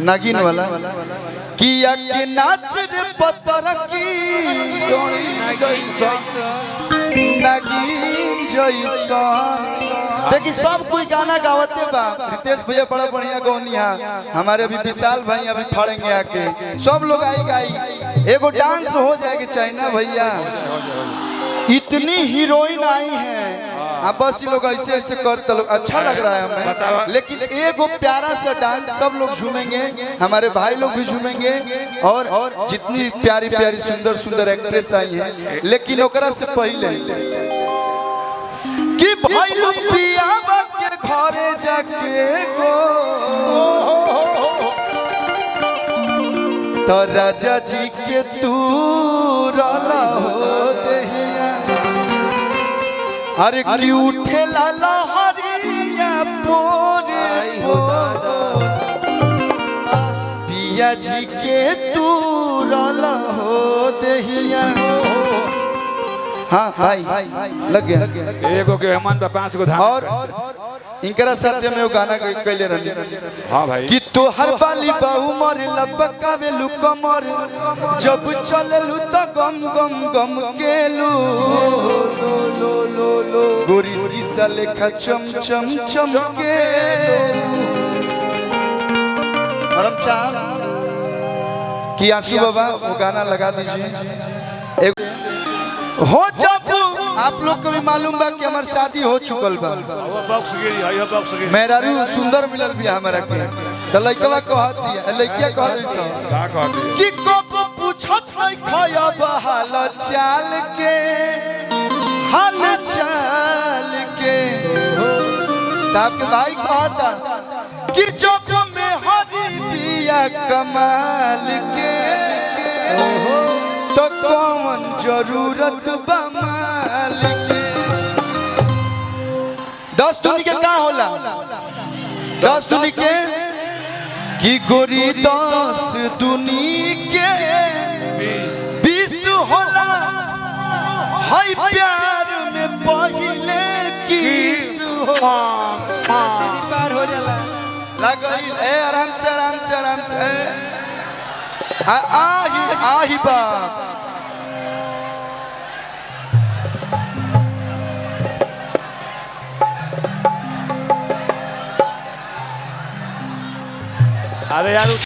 नागिन वाला किया के नाच रे पतर की नागिन जैसन। देखिए सब कोई गाना गावते बा। रितेश भैया बड़ा बढ़िया गौनिया, हमारे अभी विशाल भाई अभी फड़ेंगे आके, सब लोग आई गाई। एगो डांस हो जाएगा चाइना भैया, इतनी हीरोइन आई हैं। अब बस ये लोग ऐसे ऐसे करते लोग अच्छा लग रहा है हमें, लेकिन एगो प्यारा सा डांस सब लोग झूमेंगे, हमारे भाई लोग भी झूमेंगे और जितनी प्यारी प्यारी सुंदर सुंदर एक्ट्रेस आई हैं। लेकिन ओकरा से पहले कि भाई लोग पियावा के घरे जाके गो तो राजा जी के तू रला हो दहिया, अरे की उठे लाला हरिया पोरे पिया जी के तू रला हो दहिया। हाँ भाई लग गया एगो के हेमन पे 5 गो धान और इनकरा साथ में वो गाना कैले रहनी। हां भाई कि तो हर बाली बाहु मर लपकावे लु कमर, जब चलेलु त गम गम गम केलु गोरी शीशा लेखा चम चम चम के। परम चाह कि आंसू बाबा वो गाना लगा दीजिए। हो जब आप लोग को भी मालूम बा कि हमार शादी हो चुकल बा, मेरा रू सुंदर मिलल भी हमारा के त लइकवा कहती है, लइकिया कहत रही का कहती कि कब पूछत नहीं खयब हाल चाल के, हाल चाल के। तब के भाई कहता कि जब में हरी बिया कमाल के तो कौन जरूरत बा मालिक के। 10 दुनी के का होला, 10 दुनी के कि गोरी 10 दुनी के 20 होला। हाय प्यार में पहिले किस पार हो जाला लगई। ए आराम से आराम से आराम से आही बा। अरे यार